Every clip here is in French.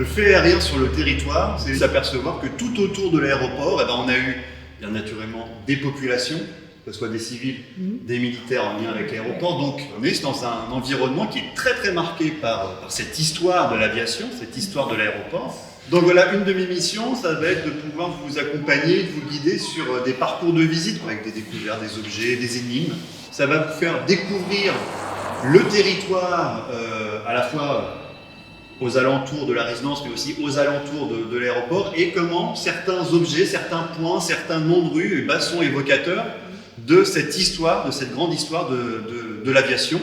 Le fait aérien sur le territoire, c'est s'apercevoir que tout autour de l'aéroport, on a eu bien naturellement des populations, que ce soit des civils, des militaires en lien avec l'aéroport. Donc on est dans un environnement qui est très très marqué par cette histoire de l'aviation, cette histoire de l'aéroport. Donc voilà, une de mes missions, ça va être de pouvoir vous accompagner, de vous guider sur des parcours de visite avec des découvertes, des objets, des énigmes. Ça va vous faire découvrir le territoire à la fois aux alentours de la résidence, mais aussi aux alentours de l'aéroport, et comment certains objets, certains points, certains noms de rues sont évocateurs de cette histoire, de cette grande histoire de l'aviation.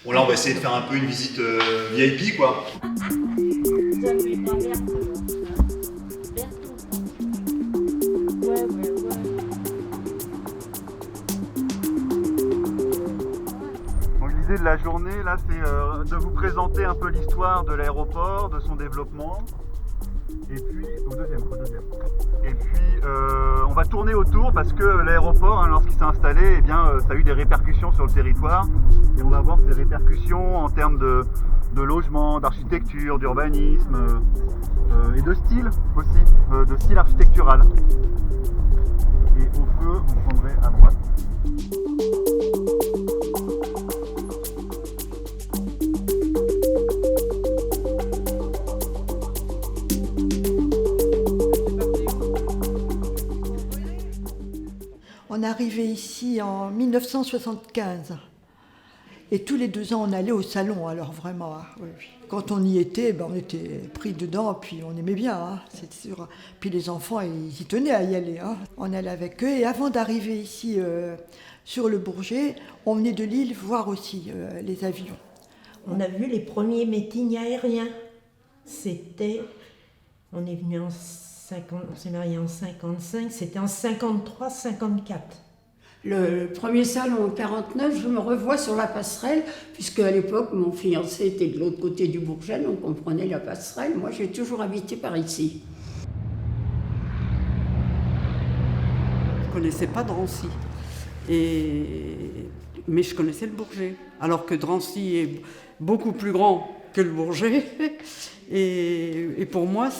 Bon là, on va essayer de faire un peu une visite VIP, quoi. De la journée, là, c'est de vous présenter un peu l'histoire de l'aéroport, de son développement. Et puis, au deuxième. Et puis, on va tourner autour parce que l'aéroport, lorsqu'il s'est installé, ça a eu des répercussions sur le territoire. Et on va voir ces répercussions en termes de logement, d'architecture, d'urbanisme et de style aussi, de style architectural. Et au feu, vous prendrez à droite. On est arrivé ici en 1975 et tous les 2 ans on allait au salon, alors vraiment, oui. Quand on y était, on était pris dedans, puis on aimait bien, c'est sûr. Puis les enfants, ils y tenaient à y aller, on allait avec eux. Et avant d'arriver ici sur le Bourget, on venait de Lille voir aussi les avions. On a vu les premiers meetings aériens. On est venu on s'est mariés en 55, c'était en 53-54. Le premier salon en 49, je me revois sur la passerelle, puisque à l'époque, mon fiancé était de l'autre côté du Bourget, donc on prenait la passerelle. Moi, j'ai toujours habité par ici. Je ne connaissais pas Drancy, mais je connaissais le Bourget, alors que Drancy est beaucoup plus grand que le Bourget. Et pour moi,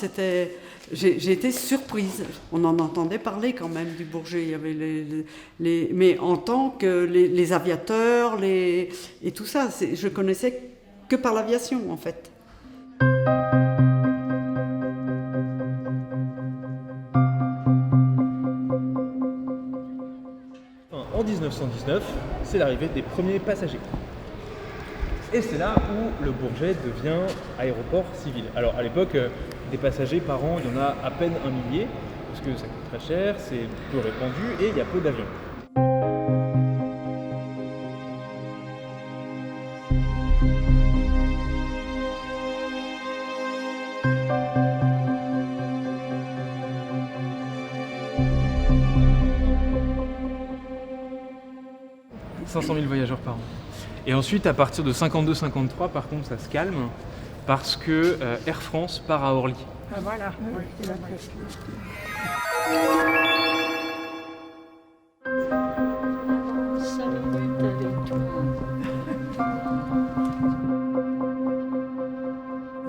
j'ai été surprise. On en entendait parler quand même du Bourget. Il y avait mais en tant que les aviateurs, et tout ça, je connaissais que par l'aviation en fait. En 1919, c'est l'arrivée des premiers passagers. Et c'est là où le Bourget devient aéroport civil. Alors à l'époque, des passagers par an, il y en a à peine 1 millier, parce que ça coûte très cher, c'est peu répandu et il y a peu d'avions. « 500 000 voyageurs par an. Et ensuite, à partir de 52-53, par contre, ça se calme parce que Air France part à Orly. Ah voilà, c'est la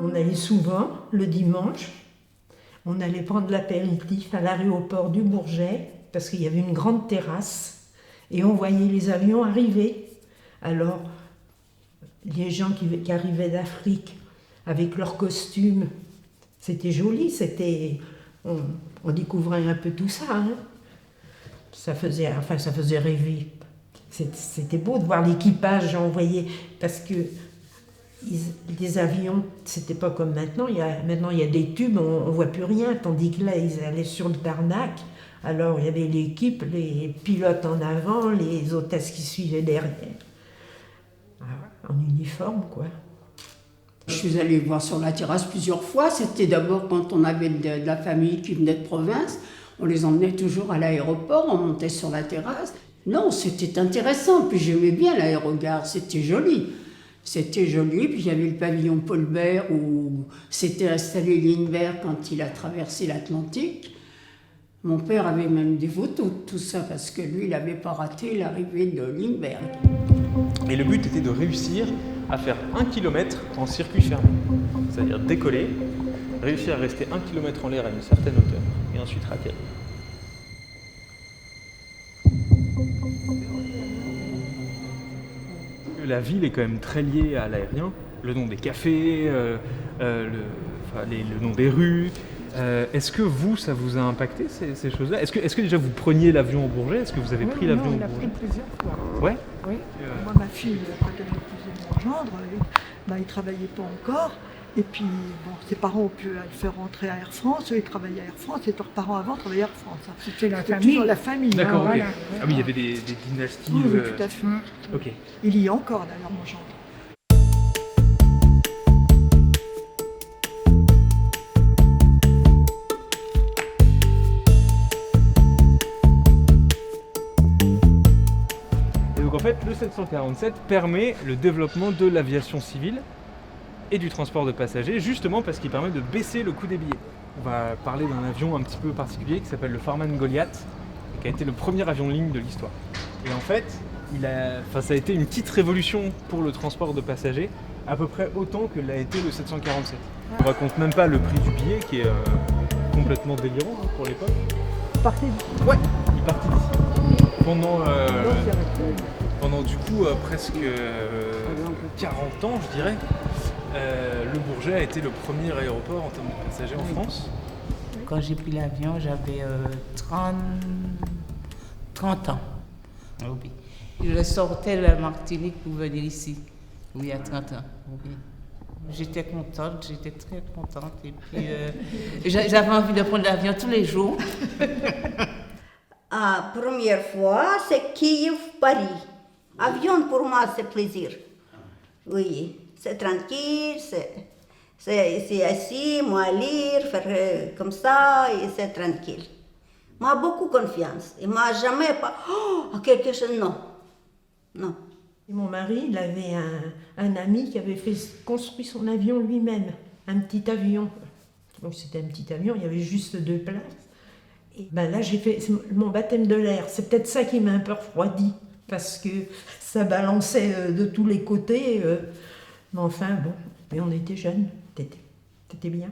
On allait souvent le dimanche, on allait prendre l'apéritif à l'aéroport du Bourget parce qu'il y avait une grande terrasse et on voyait les avions arriver. Alors, les gens qui arrivaient d'Afrique avec leurs costumes, c'était joli, on découvrait un peu tout ça. Ça faisait rêver. C'était beau de voir l'équipage envoyé, parce que les avions, c'était pas comme maintenant. Maintenant, il y a des tubes, on voit plus rien, tandis que là, ils allaient sur le tarmac. Alors, il y avait l'équipe, les pilotes en avant, les hôtesses qui suivaient derrière. En uniforme, quoi. Je suis allée voir sur la terrasse plusieurs fois. C'était d'abord quand on avait de la famille qui venait de province. On les emmenait toujours à l'aéroport, on montait sur la terrasse. Non, c'était intéressant. Puis j'aimais bien l'aérogare, c'était joli. C'était joli. Puis il y avait le pavillon Paul Bert où s'était installé Lindbergh quand il a traversé l'Atlantique. Mon père avait même des photos de tout ça parce que lui, il n'avait pas raté l'arrivée de Lindbergh. Et le but était de réussir à faire 1 kilomètre en circuit fermé. C'est-à-dire décoller, réussit à rester 1 km en l'air à une certaine hauteur et ensuite atterrir. La ville est quand même très liée à l'aérien. Le nom des cafés, le nom des rues. Est-ce que vous, ça vous a impacté ces choses-là ? Est-ce que déjà vous preniez l'avion au Bourget ? Est-ce que vous avez pris l'avion au Bourget ? On l'a pris plusieurs fois. Ouais. Oui. Moi, ma fille, quand elle a épousé mon gendre, il ne travaillait pas encore. Et puis, bon, ses parents ont pu le faire rentrer à Air France. Eux, ils travaillaient à Air France. Et leurs parents avant travaillaient à Air France. C'était la C'était famille. toujours la famille. D'accord, ok. voilà. Ah oui, il y avait des dynasties. Oui, tout à fait. Ok. Il y est encore, d'ailleurs, mon gendre. Et donc en fait, le 747 permet le développement de l'aviation civile et du transport de passagers, justement parce qu'il permet de baisser le coût des billets. On va parler d'un avion un petit peu particulier qui s'appelle le Farman Goliath, qui a été le premier avion de ligne de l'histoire. Et en fait, ça a été une petite révolution pour le transport de passagers, à peu près autant que l'a été le 747. On raconte même pas le prix du billet qui est complètement délirant pour l'époque. Partez d'ici. Ouais, il partit d'ici. Pendant du coup presque 40 ans, je dirais, le Bourget a été le premier aéroport en termes de passagers en France. Quand j'ai pris l'avion, j'avais 30 ans. Oui. Je sortais de la Martinique pour venir ici, il y a 30 ans. Oui. J'étais contente, j'étais très contente. Et puis, j'avais envie de prendre l'avion tous les jours. Première fois, c'est Kiev-Paris. Avion, pour moi, c'est plaisir. Oui, c'est tranquille, c'est assis, moi lire, faire comme ça, et c'est tranquille. Moi, beaucoup confiance. Et moi, jamais pas, quelque chose, non. Non. Et mon mari, il avait un ami qui avait construit son avion lui-même, un petit avion. Donc c'était un petit avion, il y avait juste 2 places. Et ben là, j'ai fait mon baptême de l'air. C'est peut-être ça qui m'a un peu refroidi, parce que ça balançait de tous les côtés. Mais enfin, bon, mais on était jeunes, c'était bien.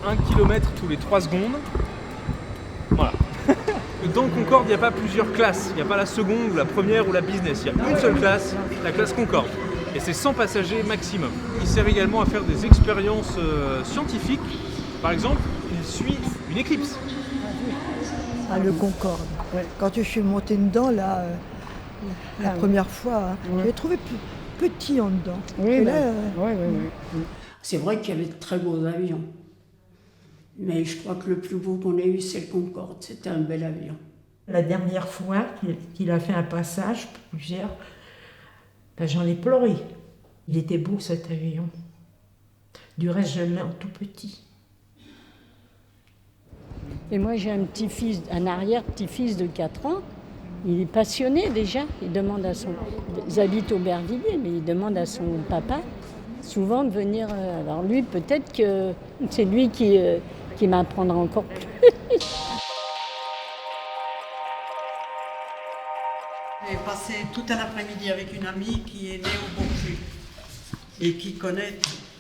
Un kilomètre tous les 3 secondes. Voilà. Dans le Concorde, il n'y a pas plusieurs classes. Il n'y a pas la seconde, ou la première ou la business. Il y a une seule classe, la classe Concorde. Et c'est 100 passagers maximum. Il sert également à faire des expériences scientifiques. Par exemple, il suit une éclipse. Ah, le Concorde. Ouais. Quand je suis montée dedans, là, la première fois, je l'ai trouvé petit en dedans. Oui, et là, oui. C'est vrai qu'il y avait de très beaux avions. Mais je crois que le plus beau qu'on ait eu, c'est le Concorde. C'était un bel avion. La dernière fois qu'il a fait un passage, plusieurs, ben j'en ai pleuré. Il était beau cet avion. Du reste, je l'ai en tout petit. Et moi, j'ai un petit-fils, un arrière-petit-fils de 4 ans. Il est passionné déjà. Il demande à son... Ils habitent Aubervilliers, mais il demande à son papa souvent de venir... Alors lui, peut-être que c'est lui qui m'apprendra encore plus. J'ai passé tout un après-midi avec une amie qui est née au Bourget et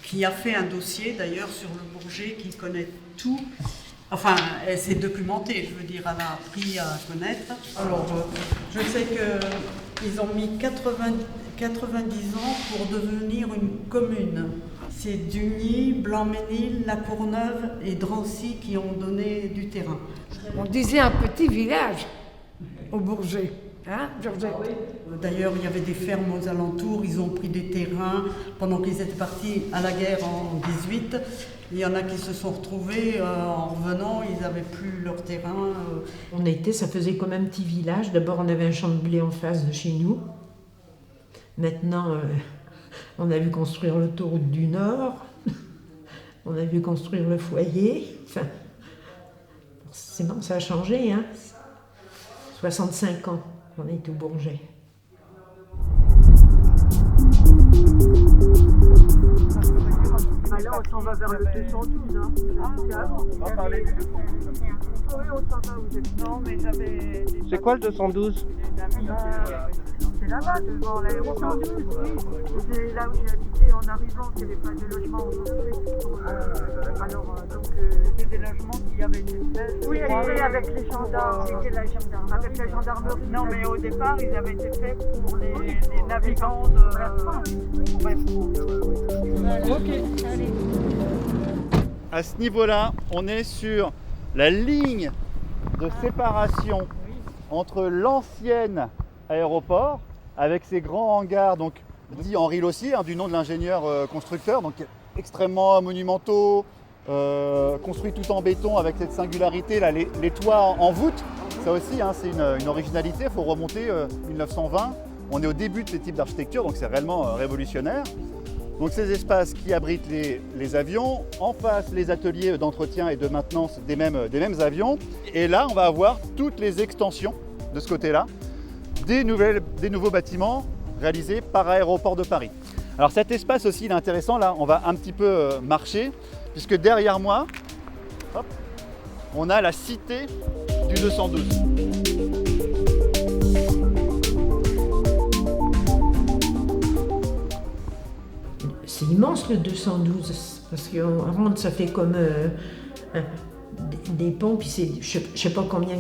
qui a fait un dossier d'ailleurs sur le Bourget, qui connaît tout. Enfin, elle s'est documentée, je veux dire, elle a appris à connaître. Alors, je sais qu'ils ont mis 90 ans pour devenir une commune. C'est Dugny, Blanc-Ménil, La Courneuve et Drancy qui ont donné du terrain. On disait un petit village au Bourget. Hein, Georgette ? D'ailleurs, il y avait des fermes aux alentours, ils ont pris des terrains pendant qu'ils étaient partis à la guerre en 18. Il y en a qui se sont retrouvés en revenant, ils n'avaient plus leur terrain. Ça faisait comme un petit village. D'abord, on avait un champ de blé en face de chez nous. Maintenant, on a vu construire l'autoroute du Nord. On a vu construire le foyer. Enfin, c'est bon, ça a changé, hein. 65 ans. On est au Bourget. Là, on s'en va vers le 212, hein. C'est avant. On va parler du 212. Oui, on s'en va, vous êtes... Non, mais j'avais... C'est quoi le 212? C'est là-bas, devant l'aéroport. C'est là où j'ai habité en arrivant, qu'il n'y avait pas de logement au c'était des logements qui avaient été faits. Oui, avec les gendarmes. C'était la gendarmerie. Avec la gendarmerie. Non, mais au départ, ils avaient été faits pour les navigants de la France. Bref. Ok, allez. À ce niveau-là, on est sur la ligne de séparation entre l'ancienne aéroport avec ses grands hangars, donc dit Henri Lossier, du nom de l'ingénieur constructeur, donc extrêmement monumentaux, construits tout en béton avec cette singularité, là, les toits en voûte. Ça aussi, c'est une originalité, il faut remonter 1920. On est au début de ce type d'architecture, donc c'est réellement révolutionnaire. Donc ces espaces qui abritent les avions, en face les ateliers d'entretien et de maintenance des mêmes avions. Et là, on va avoir toutes les extensions de ce côté-là, des nouveaux bâtiments réalisés par Aéroports de Paris. Alors cet espace aussi, il est intéressant. Là, on va un petit peu marcher, puisque derrière moi, hop, on a la cité du 212. C'est immense le 212, parce qu'en ça fait comme des ponts, puis c'est, je sais pas combien.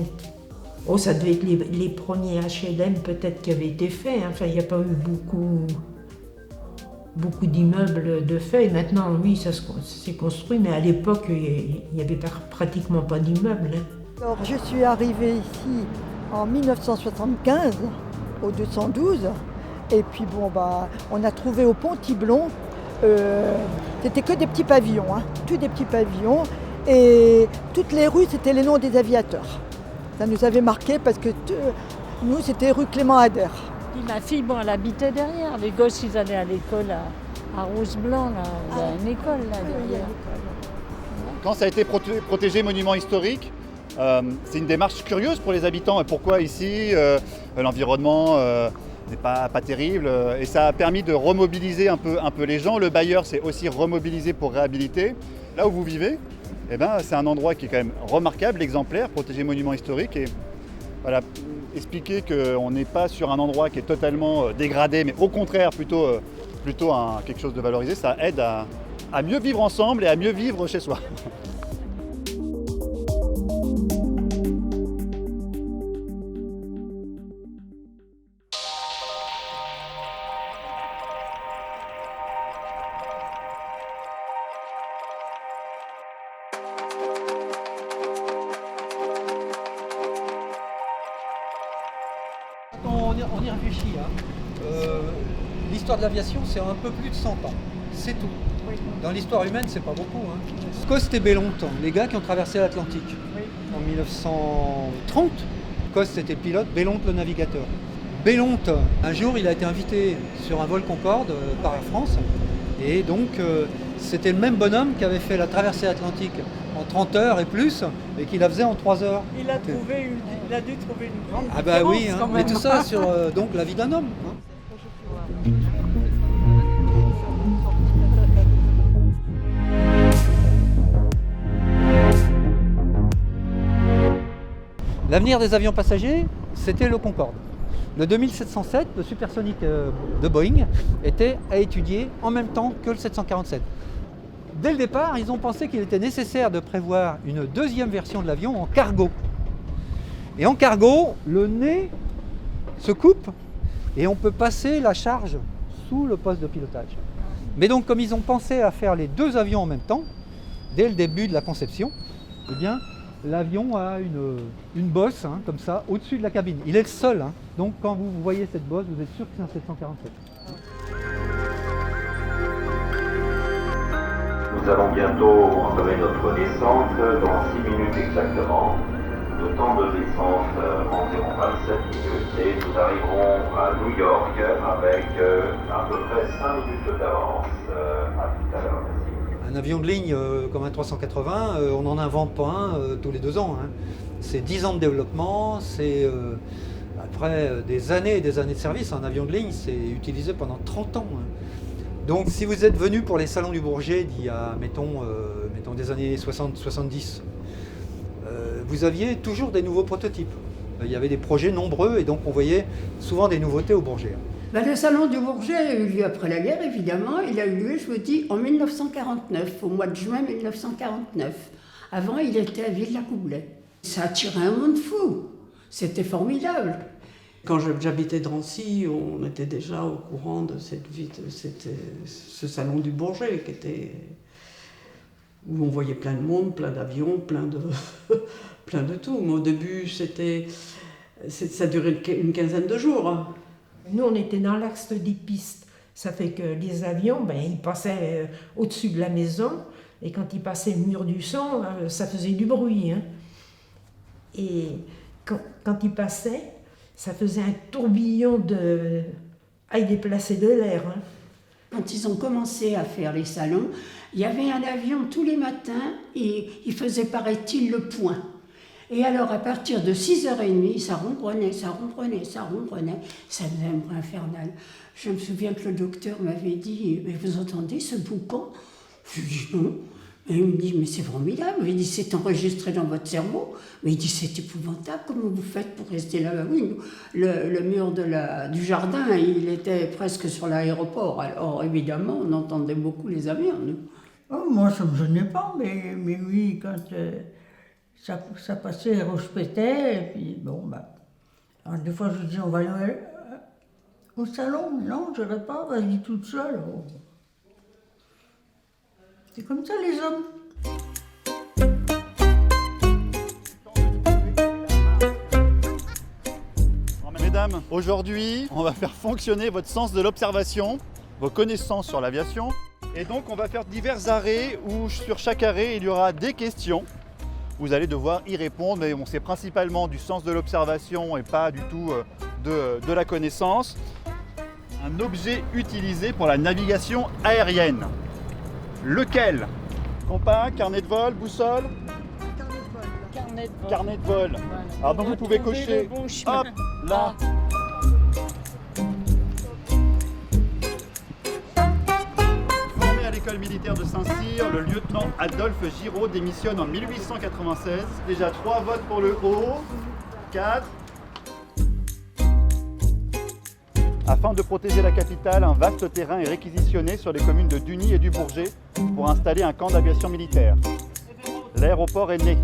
Oh, ça devait être les premiers HLM peut-être qui avaient été faits. Enfin, il n'y a pas eu beaucoup d'immeubles de fait. Et maintenant, oui, ça s'est construit, mais à l'époque, il n'y avait pratiquement pas d'immeubles. Alors, je suis arrivée ici en 1975, au 212. Et puis, on a trouvé au Pont Tiblon, c'était que des petits pavillons, tous des petits pavillons. Et toutes les rues, c'était les noms des aviateurs. Ça nous avait marqué parce que nous, c'était rue Clément Ader. Ma fille, elle habitait derrière. Les gosses, ils allaient à l'école à Rose-Blanc, là. Il y a une école là derrière. Quand ça a été protégé monument historique, c'est une démarche curieuse pour les habitants. Et pourquoi ici, l'environnement n'est pas terrible. Et ça a permis de remobiliser un peu les gens. Le bailleur s'est aussi remobilisé pour réhabiliter. Là où vous vivez, c'est un endroit qui est quand même remarquable, exemplaire, protégé monument historique. Et voilà, expliquer qu'on n'est pas sur un endroit qui est totalement dégradé, mais au contraire plutôt quelque chose de valorisé, ça aide à mieux vivre ensemble et à mieux vivre chez soi. On y réfléchit. L'histoire de l'aviation, c'est un peu plus de 100 ans. C'est tout. Dans l'histoire humaine, c'est pas beaucoup. Coste et Bellonte, les gars qui ont traversé l'Atlantique. En 1930, Coste était le pilote, Bellonte le navigateur. Bellonte, un jour, il a été invité sur un vol Concorde par Air France. Et donc, c'était le même bonhomme qui avait fait la traversée atlantique en 30 heures et plus, et qui la faisait en 3 heures. Il a dû trouver une grande Ah bah oui, différence, quand mais même. tout ça sur donc la vie d'un homme. L'avenir des avions passagers, c'était le Concorde. Le 2707, le supersonique de Boeing, était à étudier en même temps que le 747. Dès le départ, ils ont pensé qu'il était nécessaire de prévoir une deuxième version de l'avion en cargo. Et en cargo, le nez se coupe et on peut passer la charge sous le poste de pilotage. Mais donc, comme ils ont pensé à faire les deux avions en même temps, dès le début de la conception, eh bien, l'avion a une bosse, comme ça, au-dessus de la cabine. Il est le seul. Donc, quand vous voyez cette bosse, vous êtes sûr que c'est un 747. Nous allons bientôt entamer notre descente dans 6 minutes exactement. Le temps de descente environ 27 minutes et nous arriverons à New York avec à peu près 5 minutes d'avance. À tout à l'heure. Un avion de ligne comme un 380, on n'en invente pas un tous les 2 ans. C'est 10 ans de développement, c'est après des années et des années de service. Un avion de ligne, c'est utilisé pendant 30 ans. Donc si vous êtes venu pour les salons du Bourget d'il y a, mettons des années 60-70, vous aviez toujours des nouveaux prototypes. Il y avait des projets nombreux et donc on voyait souvent des nouveautés au Bourget. Ben, le salon du Bourget a eu lieu après la guerre, évidemment. Il a eu lieu, je vous dis, en 1949, au mois de juin 1949. Avant, il était à Ville-la-Coublet. Ça attirait un monde fou. C'était formidable. Quand j'habitais Drancy, on était déjà au courant de ce salon du Bourget où on voyait plein de monde, plein d'avions, plein de tout. Mais au début, ça durait une quinzaine de jours. Nous, on était dans l'axe des pistes. Ça fait que les avions, ils passaient au-dessus de la maison. Et quand ils passaient le mur du son, ça faisait du bruit. Hein. Et quand ils passaient, ça faisait un tourbillon à déplacer de l'air. Hein. Quand ils ont commencé à faire les salons, il y avait un avion tous les matins et il faisait, paraît-il, le point. Et alors, à partir de 6h30, ça ronronnait, ça faisait un bruit infernal. Je me souviens que le docteur m'avait dit « Mais vous entendez ce boucan ?» Je lui dis « Non ». Et il me dit « Mais c'est formidable ». Il dit « C'est enregistré dans votre cerveau ». Mais il dit « C'est épouvantable, comment vous faites pour rester là ?» Oui, le mur du jardin, il était presque sur l'aéroport. Alors, évidemment, on entendait beaucoup les avions, nous. Oh, moi, ça ne me gênait pas, mais oui, quand... Ça passait, on se pétait, et puis bon, alors des fois je dis on va aller au salon, mais non, je n'irai pas, vas-y toute seule. Oh. C'est comme ça les hommes. Mesdames, aujourd'hui, on va faire fonctionner votre sens de l'observation, vos connaissances sur l'aviation. Et donc on va faire divers arrêts où sur chaque arrêt il y aura des questions. Vous allez devoir y répondre, mais bon, c'est principalement du sens de l'observation et pas du tout de la connaissance. Un objet utilisé pour la navigation aérienne. Lequel? Compas, carnet de vol, boussole? Carnet de vol. Voilà. Alors donc vous pouvez cocher, hop, là. À l'école militaire de Saint-Cyr, le lieutenant Adolphe Giraud démissionne en 1896. Déjà 3 votes pour le haut, 4. Afin de protéger la capitale, un vaste terrain est réquisitionné sur les communes de Duny et du Bourget pour installer un camp d'aviation militaire. L'aéroport est né.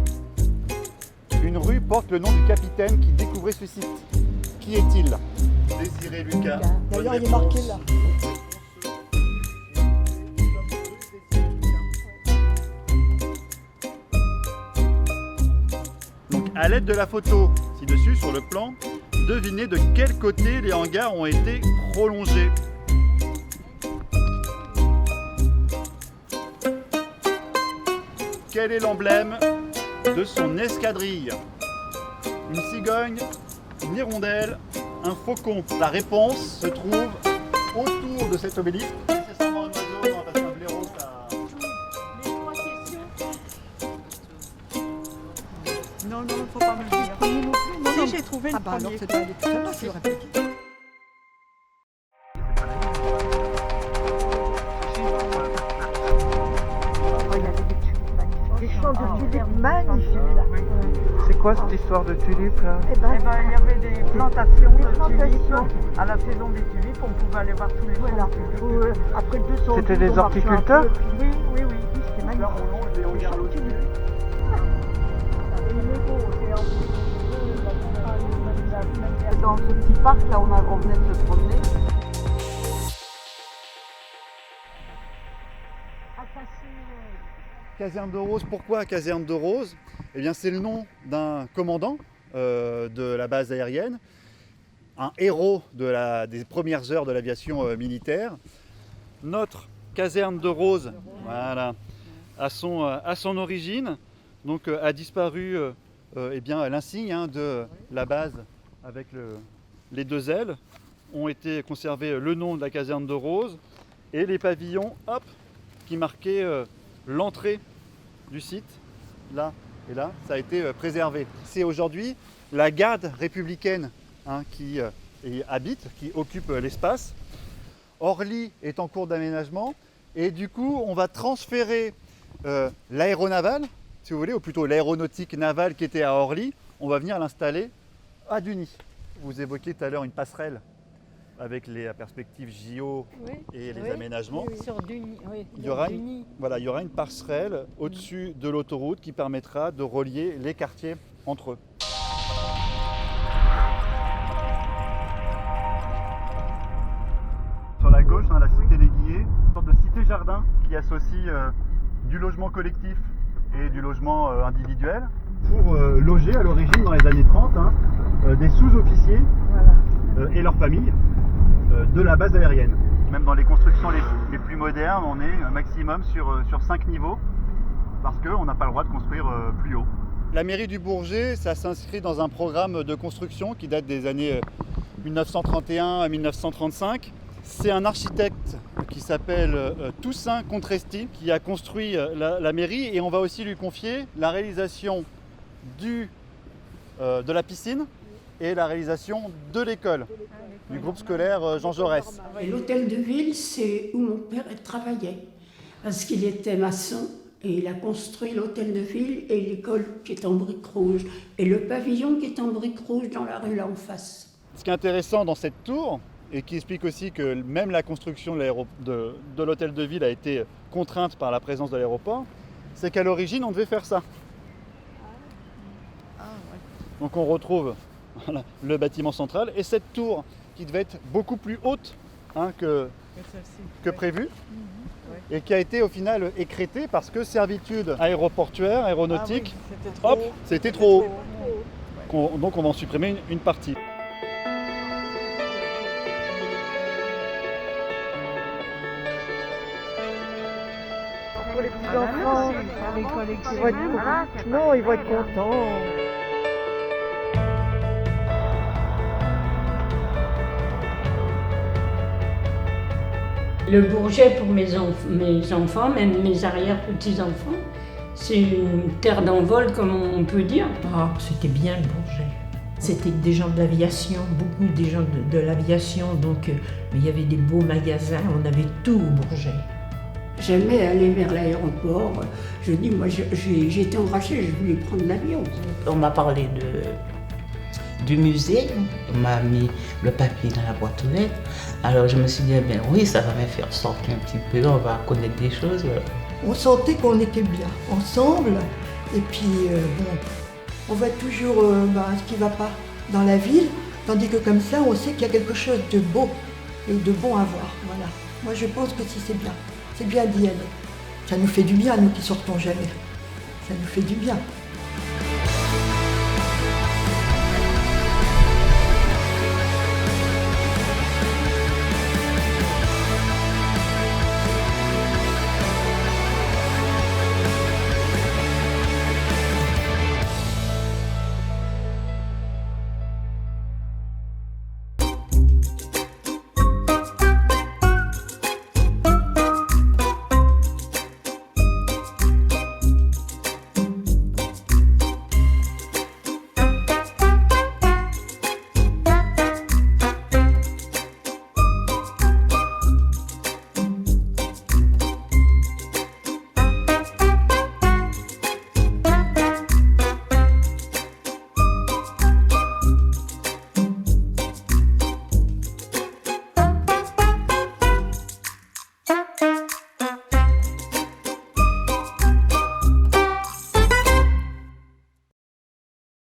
Une rue porte le nom du capitaine qui découvrait ce site. Qui est-il? Désiré Lucas. D'ailleurs, il est marqué là. À l'aide de la photo ci-dessus sur le plan, devinez de quel côté les hangars ont été prolongés. Quel est l'emblème de son escadrille? Une cigogne, une hirondelle, un faucon. La réponse se trouve autour de cet obélisque. C'est sûrement un oiseau, parce qu'un blaireau, ça... Non, il ne faut pas me le dire. Si j'ai trouvé le premier. Alors c'est pas allé tout à l'heure, je l'aurais pas dit. Des champs de tulipes magnifiques là. C'est quoi cette histoire de tulipes là? Eh ben, il y avait des plantations de tulipes. À la saison des tulipes, on pouvait aller voir tous les voilà. champs de tulipes. Après 200 C'était des horticulteurs? Oui, c'était magnifique. Des champs de tulipes. Dans ce petit parc là, on venait de se promener. Caserne de Rose, pourquoi Caserne de Rose? Eh bien, c'est le nom d'un commandant de la base aérienne, un héros des premières heures de l'aviation militaire. Notre caserne de Rose, voilà, à son origine, donc a disparu eh bien, l'insigne de la base avec les 2 ailes, ont été conservés le nom de la caserne de Rose et les pavillons, hop, qui marquaient l'entrée du site, là et là, ça a été préservé. C'est aujourd'hui la garde républicaine qui y habite, qui occupe l'espace. Orly est en cours d'aménagement et du coup on va transférer l'aéronaval, si vous voulez, ou plutôt l'aéronautique navale qui était à Orly, on va venir l'installer à Duny. Vous évoquiez tout à l'heure une passerelle avec les perspectives JO et les aménagements. Sur Duny, il y aura une passerelle au-dessus de l'autoroute qui permettra de relier les quartiers entre eux. Sur la gauche, la cité des Guillets, une sorte de cité-jardin qui associe du logement collectif et du logement individuel pour loger à l'origine dans les années 30 des sous-officiers et leurs familles de la base aérienne. Même dans les constructions les plus modernes, on est un maximum sur 5 niveaux parce qu'on n'a pas le droit de construire plus haut. La mairie du Bourget, ça s'inscrit dans un programme de construction qui date des années 1931 à 1935. C'est un architecte qui s'appelle Toussaint Contresti qui a construit la mairie et on va aussi lui confier la réalisation de la piscine et la réalisation de l'école du groupe scolaire Jean Jaurès. Et l'hôtel de ville, c'est où mon père travaillait parce qu'il était maçon et il a construit l'hôtel de ville et l'école qui est en briques rouges et le pavillon qui est en briques rouges dans la rue là en face. Ce qui est intéressant dans cette tour, et qui explique aussi que même la construction de l'hôtel de ville a été contrainte par la présence de l'aéroport, c'est qu'à l'origine, on devait faire ça. Donc on retrouve le bâtiment central et cette tour qui devait être beaucoup plus haute que prévu et qui a été au final écrêtée parce que servitude aéroportuaire, aéronautique, c'était trop haut. Donc on va en supprimer une partie. Pour les petits enfants, ils vont être contents. Le Bourget, pour mes enfants, même mes arrière-petits-enfants, c'est une terre d'envol, comme on peut dire. Ah, c'était bien le Bourget. C'était des gens de l'aviation, beaucoup des gens de l'aviation, donc il y avait des beaux magasins, on avait tout au Bourget. J'aimais aller vers l'aéroport. Je dis, moi j'étais enragée, je voulais prendre l'avion. On m'a parlé du musée, on m'a mis le papier dans la boîte aux lettres. Alors je me suis dit, ben oui, ça va me faire sortir un petit peu, on va connaître des choses. On sentait qu'on était bien ensemble, et puis on voit toujours ce qui ne va pas dans la ville, tandis que comme ça, on sait qu'il y a quelque chose de beau et de bon à voir. Voilà. Moi, je pense que si c'est bien d'y aller. Ça nous fait du bien, nous qui sortons jamais. Ça nous fait du bien.